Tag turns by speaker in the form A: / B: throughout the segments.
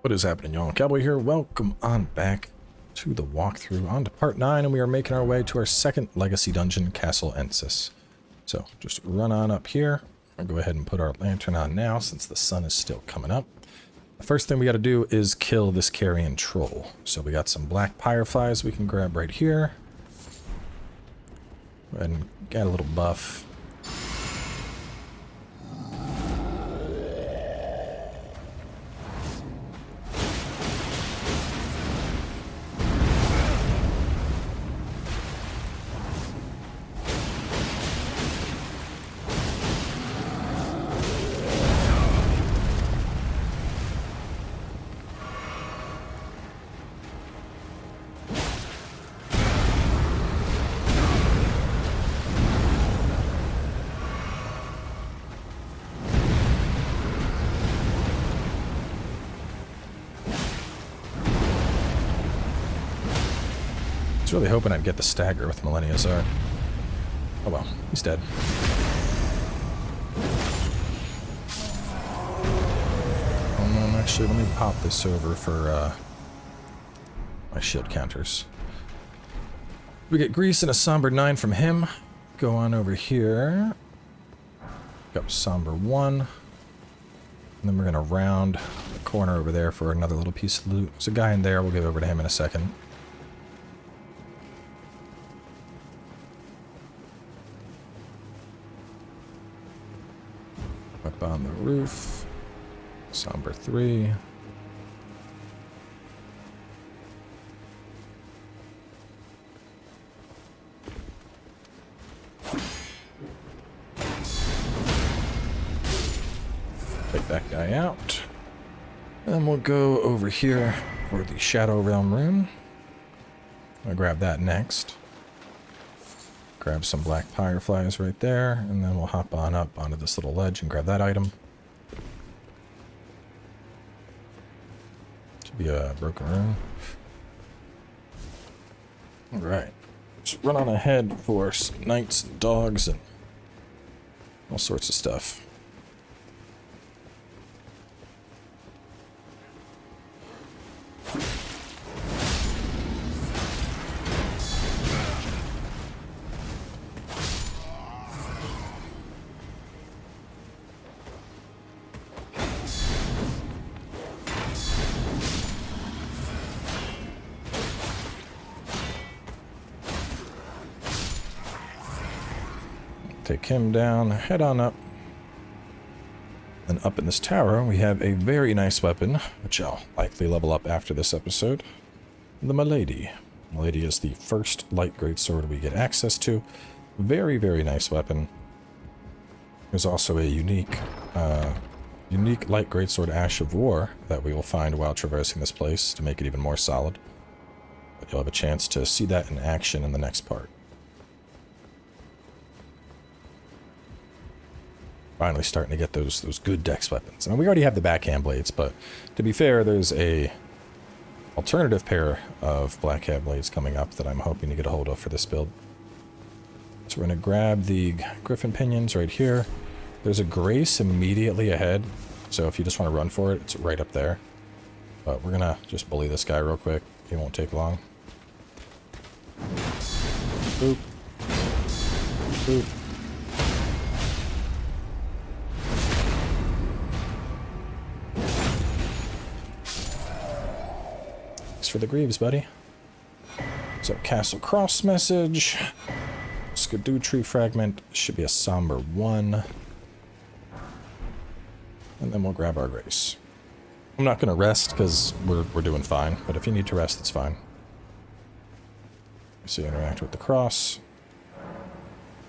A: What is happening, y'all? Cowboy here. Welcome on back to the walkthrough. On to part 9, and we are making our way to our second legacy dungeon, Castle Ensis. So, just run on up here. I'll go ahead and put our lantern on now, since the sun is still coming up. The first thing we got to do is kill this carrion troll. So we got some black fireflies we can grab right here. Go ahead and get a little buff. I was really hoping I'd get the stagger with Millennia's art. Oh well, he's dead. Actually, let me pop this over for my shield counters. We get Grease and a Somber 9 from him. Go on over here. Pick up Somber 1. And then we're going to round the corner over there for another little piece of loot. There's a guy in there. We'll get over to him in a second. Up on the roof. Somber 3. Take that guy out. And we'll go over here for the Shadow Realm rune. I'll grab that next. Grab some black fireflies right there, and then we'll hop on up onto this little ledge and grab that item. Should be a broken rune. Alright. Just run on ahead for knights and dogs and all sorts of stuff. Take him down, head on up. And up in this tower, we have a very nice weapon, which I'll likely level up after this episode. The Milady. Milady is the first light greatsword we get access to. Very, very nice weapon. There's also a unique light greatsword Ash of War that we will find while traversing this place to make it even more solid. But you'll have a chance to see that in action in the next part. Finally starting to get those good dex weapons. I mean, we already have the backhand blades, but to be fair, there's a alternative pair of blackhand blades coming up that I'm hoping to get a hold of for this build. So we're going to grab the griffin pinions right here. There's a grace immediately ahead, so if you just want to run for it, it's right up there. But we're going to just bully this guy real quick. He won't take long. Boop. Boop. For the Greaves, buddy. So, Castle Cross message. Skidoo Tree fragment. Should be a Somber 1. And then we'll grab our Grace. I'm not going to rest because we're doing fine, but if you need to rest, it's fine. So you interact with the cross.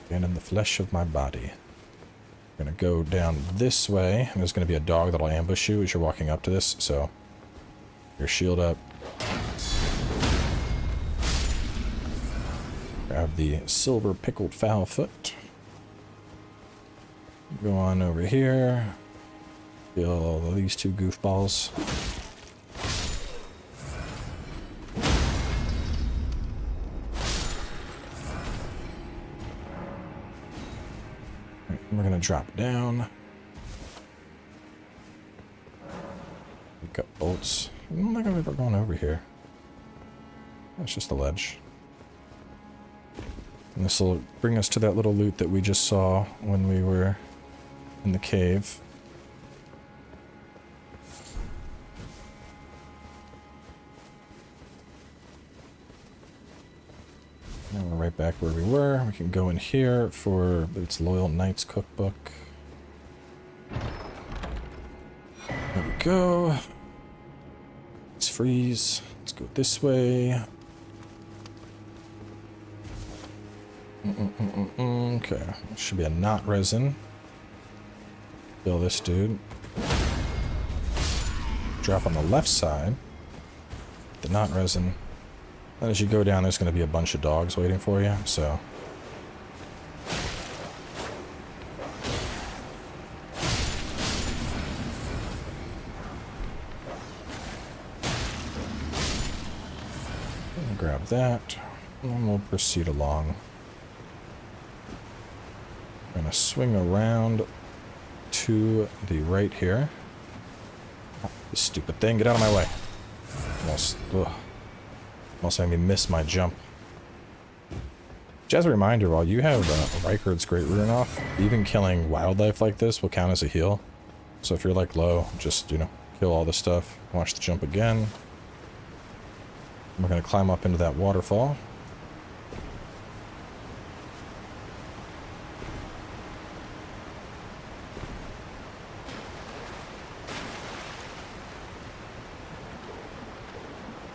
A: And in the flesh of my body. I'm going to go down this way, and there's going to be a dog that'll ambush you as you're walking up to this, so your shield up. Grab the silver pickled foul foot. Go on over here. Kill these two goofballs. We're gonna drop down. Got bolts. I don't think I've ever gone over here. It's just a ledge. And this will bring us to that little loot that we just saw when we were in the cave. Now we're right back where we were. We can go in here for its Loyal Knights cookbook. There we go. Let's freeze. Let's go this way. Okay, should be a knot resin. Kill this dude. Drop on the left side. The knot resin. And as you go down, there's going to be a bunch of dogs waiting for you, so... Grab that, and we'll proceed along. I'm going to swing around to the right here. Oh, this stupid thing, get out of my way. Almost made me miss my jump. Just as a reminder, while you have Reichard's Great Rune off, even killing wildlife like this will count as a heal. So if you're like low, just, you know, kill all this stuff. Watch the jump again. We're going to climb up into that waterfall.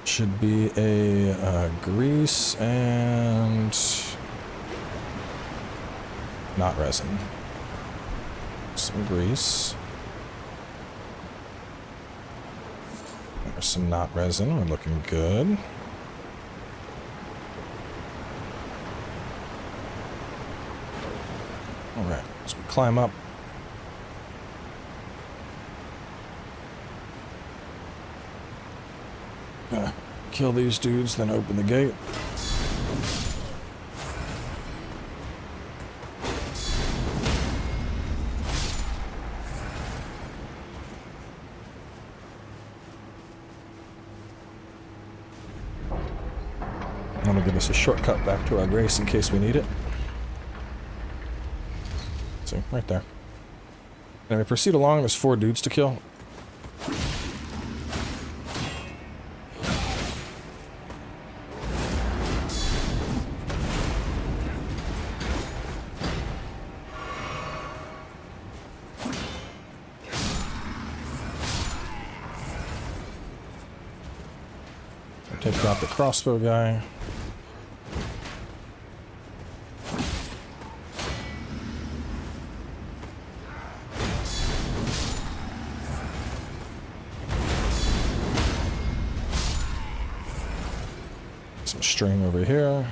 A: Should be a grease and knot resin. Some grease. There's some knot resin. We're looking good. Alright, as we climb up. Kill these dudes, then open the gate. I'm gonna give us a shortcut back to our grace in case we need it. See, right there. And we proceed along, there's 4 dudes to kill. Take out the crossbow guy. Some string over here.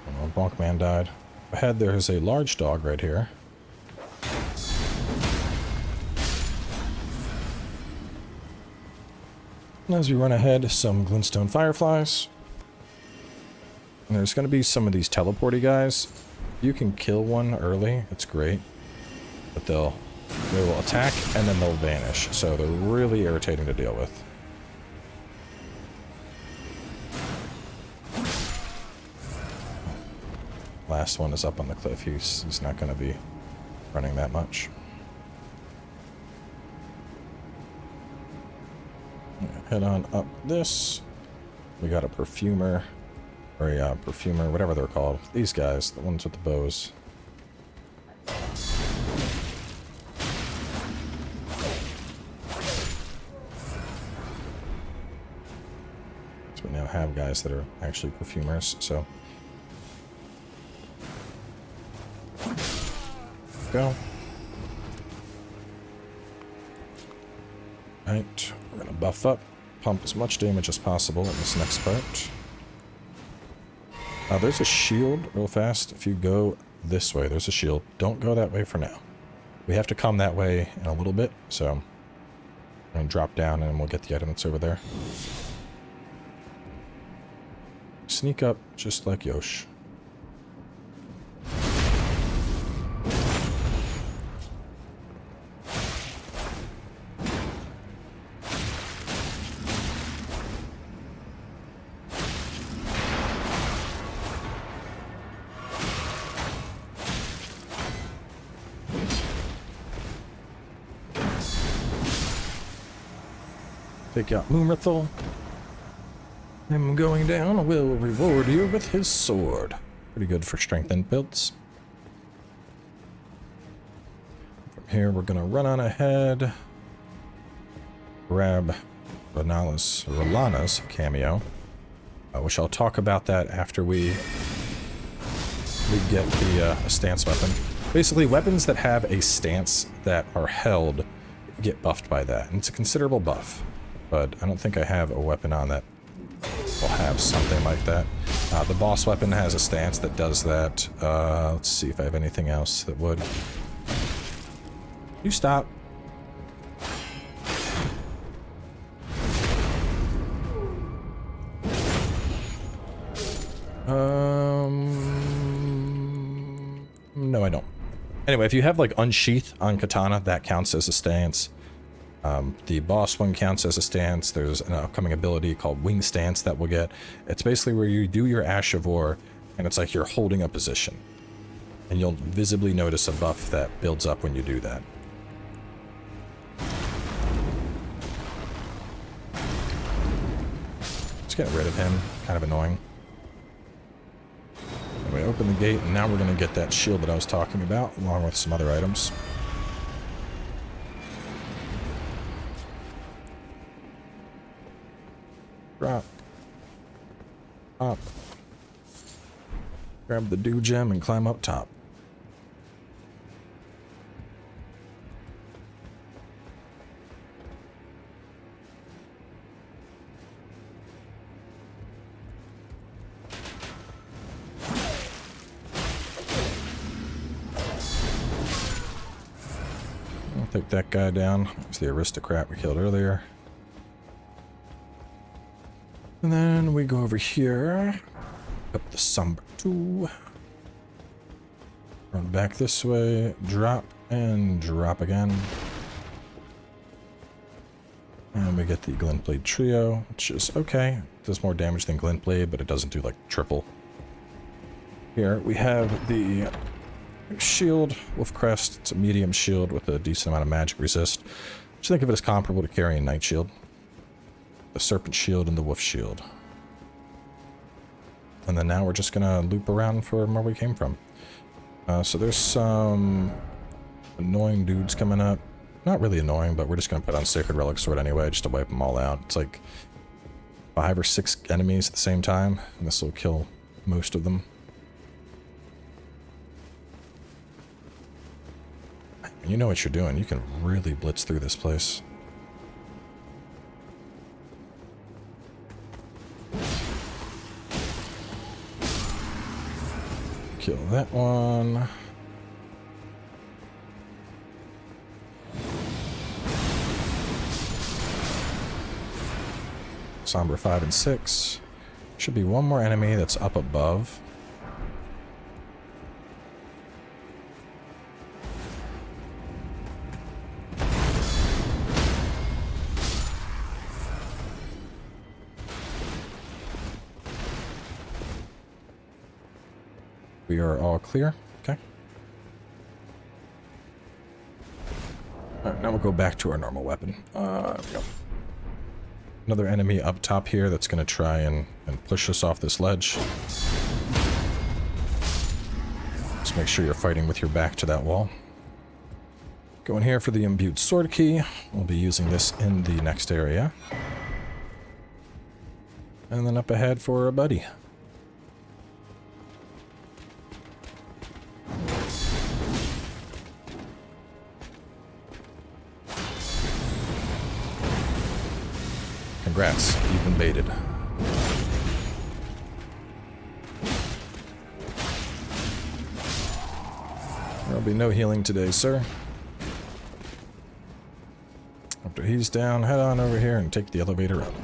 A: Oh, Bonkman died. Ahead there is a large dog right here. And as we run ahead, some glintstone fireflies. And there's going to be some of these teleporty guys. You can kill one early, it's great. But they will attack and then they'll vanish. So they're really irritating to deal with. Last one is up on the cliff. He's not going to be running that much. Head on up this. We got a perfumer, or a perfumer, whatever they're called. These guys, the ones with the bows. So we now have guys that are actually perfumers, so. Go. Right, we're gonna buff up. Pump as much damage as possible in this next part. There's a shield real fast. If you go this way, there's a shield. Don't go that way for now. We have to come that way in a little bit, so I'm going to drop down and we'll get the item that's over there. Sneak up just like Yosh. Take out Moonrithel. Him going down will reward you with his sword. Pretty good for strengthened builds. From here, we're gonna run on ahead. Grab Rellana's cameo. Which I'll talk about that after we get the stance weapon. Basically, weapons that have a stance that are held get buffed by that. And it's a considerable buff. But I don't think I have a weapon on that will have something like that. The boss weapon has a stance that does that. Let's see if I have anything else that would. You stop. No, I don't. Anyway, if you have like Unsheath on Katana, that counts as a stance. The boss one counts as a stance. There's an upcoming ability called Wing Stance that we'll get. It's basically where you do your Ash of War, and it's like you're holding a position. And you'll visibly notice a buff that builds up when you do that. Let's get rid of him. Kind of annoying. We open the gate, and now we're going to get that shield that I was talking about, along with some other items. Drop. Up. Grab the dew gem and climb up top. Take that guy down. It's the aristocrat we killed earlier. And then we go over here. Up the Somber 2. Run back this way. Drop and drop again. And we get the Glintblade Trio, which is okay. It does more damage than Glintblade, but it doesn't do like triple. Here we have the shield, Wolf Crest. It's a medium shield with a decent amount of magic resist. Just think of it as comparable to carrying Night Shield. The Serpent Shield and the Wolf Shield. And then now we're just gonna loop around from where we came from. So there's some annoying dudes coming up. Not really annoying, but we're just gonna put on Sacred Relic Sword anyway, just to wipe them all out. It's like 5 or 6 enemies at the same time, and this will kill most of them. You know what you're doing. You can really blitz through this place. Kill that one. Somber 5 and 6. Should be one more enemy that's up above. We are all clear. Okay. Alright, now we'll go back to our normal weapon. There we go. Another enemy up top here that's going to try and push us off this ledge. Just make sure you're fighting with your back to that wall. Going here for the imbued sword key. We'll be using this in the next area. And then up ahead for a buddy. Congrats, you've been baited. There'll be no healing today, sir. After he's down, head on over here and take the elevator up.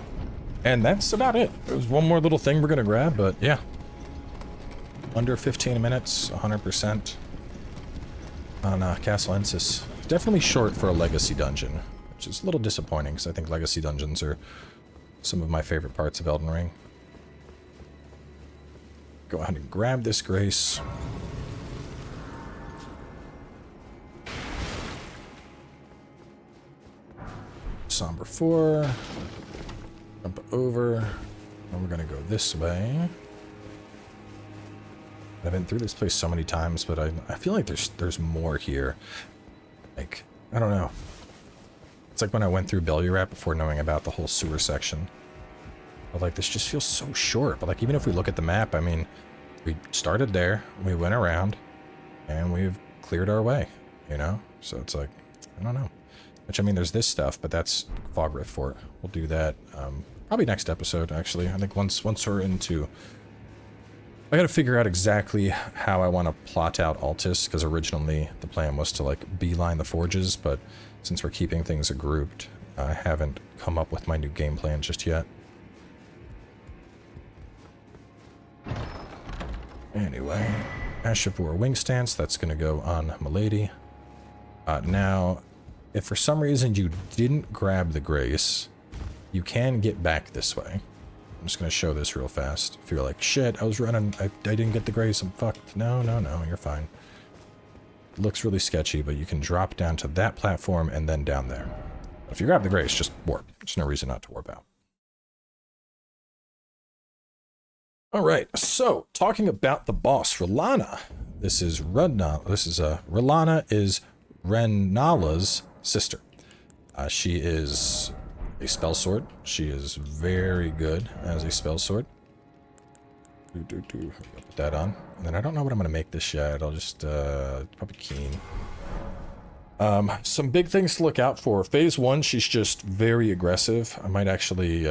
A: And that's about it. There's one more little thing we're gonna grab, but yeah. Under 15 minutes, 100% on Castle Ensis. Definitely short for a legacy dungeon, which is a little disappointing because I think legacy dungeons are some of my favorite parts of Elden Ring. Go ahead and grab this grace. Somber 4. Jump over. And we're gonna go this way. I've been through this place so many times, but I feel like there's more here. Like, I don't know. It's like when I went through Belurap before knowing about the whole sewer section. But like, this just feels so short. But like, even if we look at the map, I mean, we started there, we went around, and we've cleared our way, you know? So it's like, I don't know. Which, I mean, there's this stuff, but that's Fog Rift Fort. We'll do that probably next episode, actually. I think once we're into... I gotta figure out exactly how I want to plot out Altus, because originally the plan was to, like, beeline the forges, but since we're keeping things grouped, I haven't come up with my new game plan just yet. Anyway, Ash of War Wing Stance, that's gonna go on Milady. Now, if for some reason you didn't grab the Grace, you can get back this way. I'm just going to show this real fast. If you're like, shit, I was running, I didn't get the Grace, I'm fucked. No, you're fine. It looks really sketchy, but you can drop down to that platform and then down there. If you grab the Grace, just warp. There's no reason not to warp out. Alright, so, talking about the boss, Rellana. This is Rellana is Rennala's sister. She is a spell sword. She is very good as a spell sword. Put that on. And then I don't know what I'm going to make this yet. I'll just, probably keen. Some big things to look out for. Phase 1, she's just very aggressive. I might actually,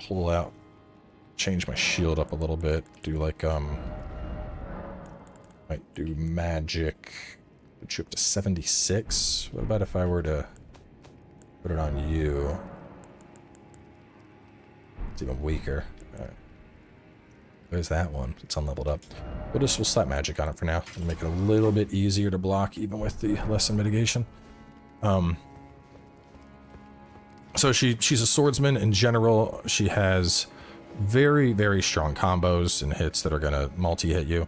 A: pull out, change my shield up a little bit. Do like, might do magic. Put you up to 76. What about if I were to put it on you? It's even weaker. Alright. There's that one. It's unleveled up. We'll slap magic on it for now and make it a little bit easier to block, even with the lesson mitigation. So she's a swordsman in general. She has very, very strong combos and hits that are gonna multi-hit you.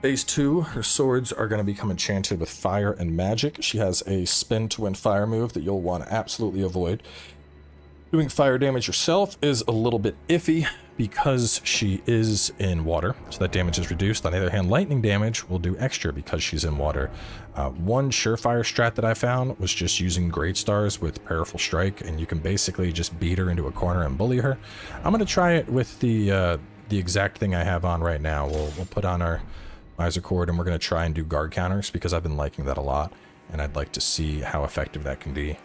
A: Phase 2, her swords are going to become enchanted with fire and magic. She has a spin to win fire move that you'll want to absolutely avoid. Doing fire damage yourself is a little bit iffy because she is in water, so that damage is reduced. On the other hand, lightning damage will do extra because she's in water. One surefire strat that I found was just using Great Stars with Powerful Strike, and you can basically just beat her into a corner and bully her. I'm going to try it with the exact thing I have on right now. We'll put on our Miser Cord, and we're going to try and do guard counters because I've been liking that a lot, and I'd like to see how effective that can be.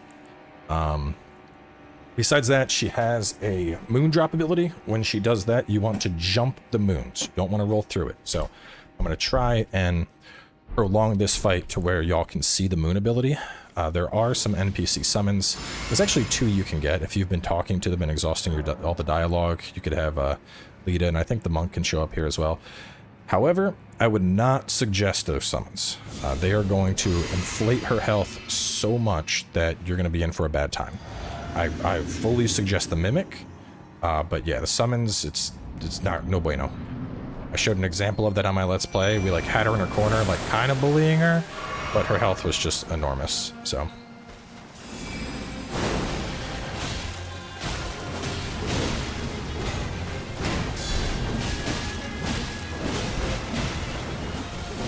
A: Besides that, she has a moon drop ability. When she does that, you want to jump the moons. You don't want to roll through it. So I'm going to try and prolong this fight to where y'all can see the moon ability. There are some NPC summons. There's actually 2 you can get. If you've been talking to them and exhausting all the dialogue, you could have Lita, and I think the monk can show up here as well. However, I would not suggest those summons. They are going to inflate her health so much that you're going to be in for a bad time. I fully suggest the Mimic, but yeah, the summons, it's no bueno. I showed an example of that on my Let's Play. We like had her in her corner, like kind of bullying her, but her health was just enormous, so...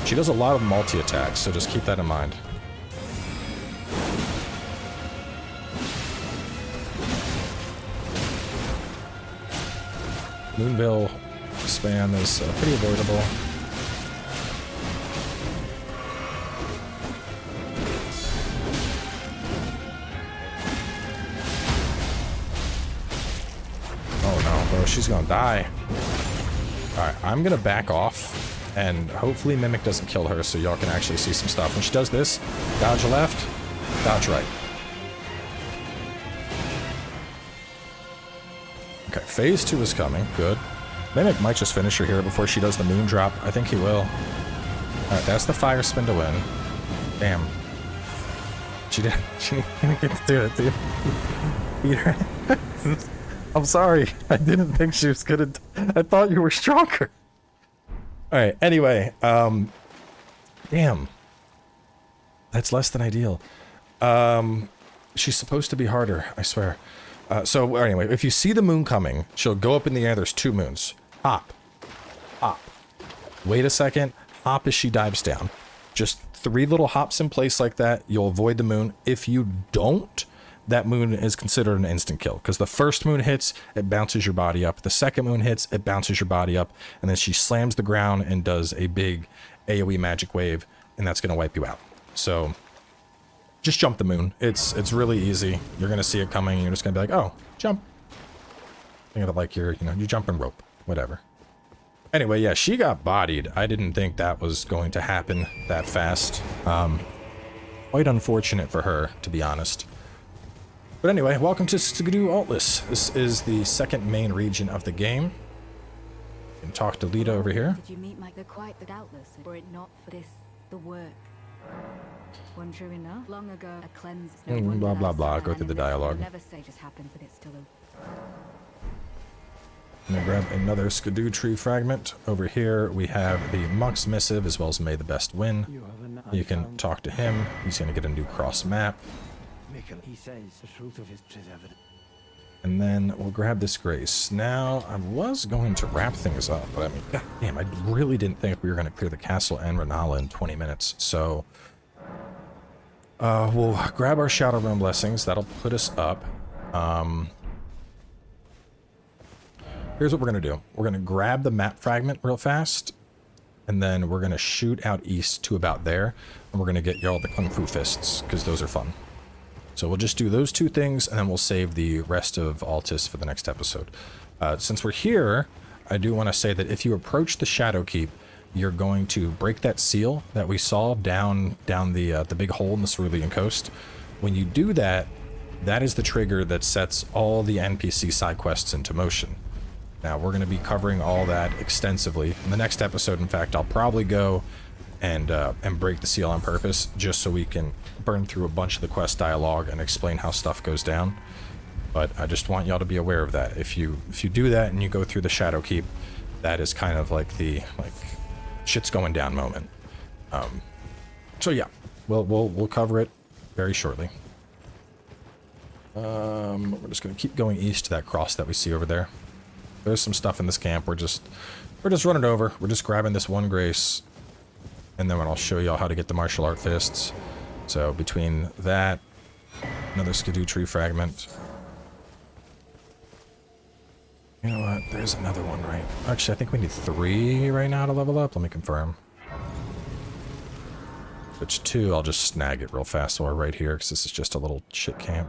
A: She does a lot of multi-attacks, so just keep that in mind. Moonville spam is pretty avoidable. Oh no, bro, she's gonna die. Alright, I'm gonna back off. And hopefully Mimic doesn't kill her so y'all can actually see some stuff. When she does this, dodge left, dodge right. Okay, phase 2 is coming. Good. Mimic might just finish her here before she does the moon drop. I think he will. Alright, that's the fire spin to win. Damn. She didn't get to do it, dude. Beat her. I'm sorry. I didn't think she was gonna... I thought you were stronger. Alright, anyway, damn. That's less than ideal. She's supposed to be harder, I swear. So anyway, if you see the moon coming, she'll go up in the air. There's 2 moons. Hop. Hop. Wait a second. Hop as she dives down. Just 3 little hops in place like that. You'll avoid the moon. If you don't, that moon is considered an instant kill. Because the first moon hits, it bounces your body up. The second moon hits, it bounces your body up. And then she slams the ground and does a big AoE magic wave. And that's going to wipe you out. So just jump the moon. It's really easy. You're going to see it coming. You're just going to be like, oh, jump. Think of it like you're jumping rope. Whatever. Anyway, yeah, she got bodied. I didn't think that was going to happen that fast. Quite unfortunate for her, to be honest. But anyway, welcome to Skidoo Altless. This is the second main region of the game. You can talk to Lita over here.
B: Did you meet Mike the quite the doubtless, were it not for this, the work? One true enough. Long ago, a cleanse.
A: Blah blah blah. Go through the dialogue.
B: Never say just happened, but it's still a...
A: I'm gonna grab another Skidoo tree fragment. Over here we have the Monk's Missive as well as May the Best Win. You can talk to him. He's gonna get a new cross map.
C: He says the truth of his evident.
A: And then we'll grab this Grace. Now, I was going to wrap things up, but I mean, god damn, I really didn't think we were going to clear the castle and Rellana in 20 minutes. So, we'll grab our Shadow Realm Blessings. That'll put us up. Here's what we're going to do. We're going to grab the map fragment real fast, and then we're going to shoot out east to about there, and we're going to get y'all the Kung Fu Fists, because those are fun. So we'll just do those 2 things, and then we'll save the rest of Altis for the next episode. Since we're here, I do want to say that if you approach the Shadow Keep, you're going to break that seal that we saw down the big hole in the Cerulean Coast. When you do that, that is the trigger that sets all the NPC side quests into motion. Now, we're going to be covering all that extensively. In the next episode, in fact, I'll probably go and break the seal on purpose, just so we can burn through a bunch of the quest dialogue and explain how stuff goes down. But I just want y'all to be aware of that. If you do that and you go through the Shadow Keep, that is kind of like the shit's going down moment. So yeah, we'll cover it very shortly. We're just gonna keep going east to that cross that we see over there. There's some stuff in this camp. We're just running over. We're just grabbing this one Grace, and then I'll show y'all how to get the martial art fists. So between that, another Skidoo tree fragment. You know what? There's another one, right? Actually, I think we need 3 right now to level up. Let me confirm. Which 2, I'll just snag it real fast while we're right here, because this is just a little shit camp.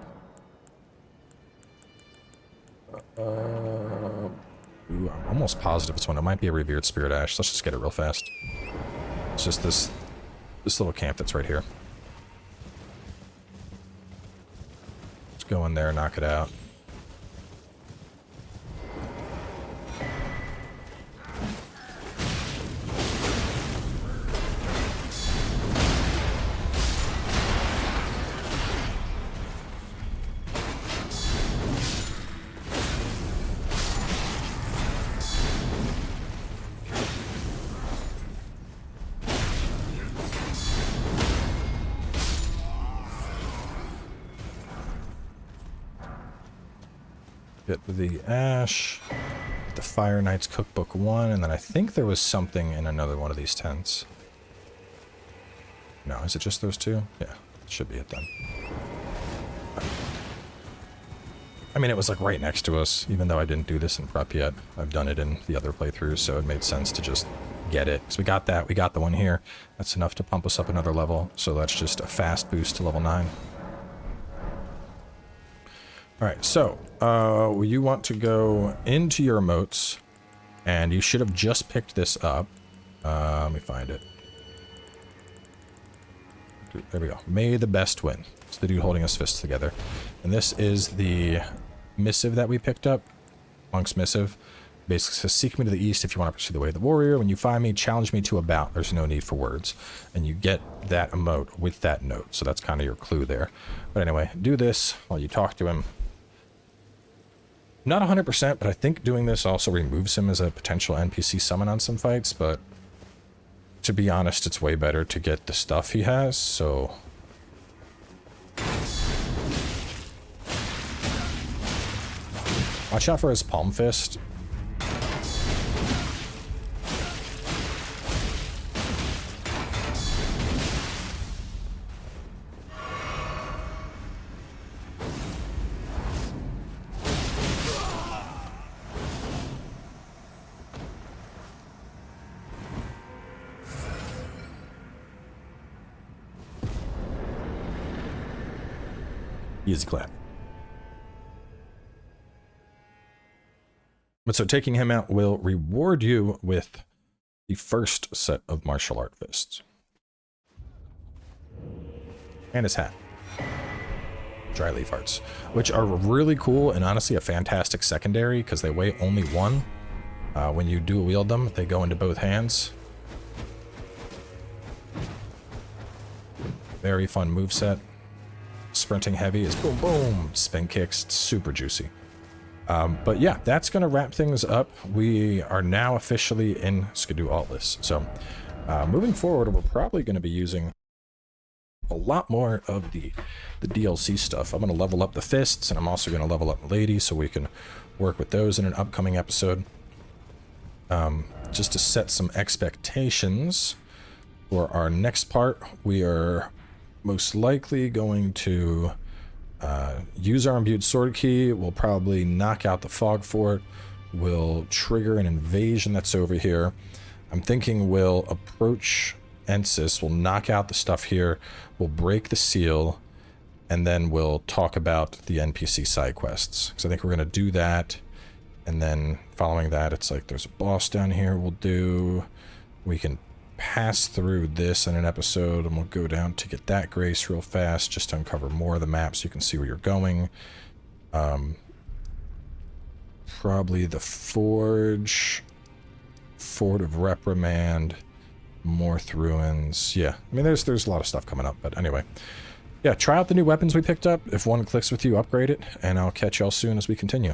A: Ooh, I'm almost positive it's one. It might be a Revered Spirit Ash. Let's just get it real fast. It's just this little camp that's right here. Let's go in there, knock it out. Get the Ash, get the Fire Knight's Cookbook 1, and then I think there was something in another one of these tents. No, is it just those 2? Yeah, it should be it then. I mean, it was like right next to us, even though I didn't do this in prep yet. I've done it in the other playthroughs, so it made sense to just get it. So we got that, we got the one here. That's enough to pump us up another level, so that's just a fast boost to level 9. Alright, so, you want to go into your emotes, and you should have just picked this up. Let me find it. There we go. May the Best Win. It's the dude holding his fists together. And this is the missive that we picked up. Monk's Missive. Basically says, seek me to the east if you want to pursue the way of the warrior. When you find me, challenge me to a bout. There's no need for words. And you get that emote with that note. So that's kind of your clue there. But anyway, do this while you talk to him. Not 100%, but I think doing this also removes him as a potential NPC summon on some fights, but to be honest, it's way better to get the stuff he has, so Watch out for his palm fist. Easy clap. But so taking him out will reward you with the first set of martial art fists. And his hat. Dry leaf hearts. Which are really cool and honestly a fantastic secondary because they weigh only 1. When you dual wield them, they go into both hands. Very fun moveset. Sprinting heavy is boom boom. Spin kicks, it's super juicy. But yeah, that's going to wrap things up. We are now officially in Skidoo Altless. So moving forward, we're probably going to be using a lot more of the DLC stuff. I'm going to level up the fists, and I'm also going to level up the lady so we can work with those in an upcoming episode. Just to set some expectations for our next part, we are most likely going to use our imbued sword key. We'll probably knock out the fog fort. We'll trigger an invasion that's over here. I'm thinking we'll approach Ensis. We'll knock out the stuff here. We'll break the seal. And then we'll talk about the NPC side quests. Because I think we're going to do that. And then following that, it's like there's a boss down here we'll do. We can pass through this in an episode, and we'll go down to get that grace real fast just to uncover more of the map so you can see where you're going. Probably the Forge, Fort of Reprimand, Morth Ruins. Yeah, I mean there's a lot of stuff coming up, but anyway. Yeah, try out the new weapons we picked up. If one clicks with you, upgrade it, and I'll catch y'all soon as we continue.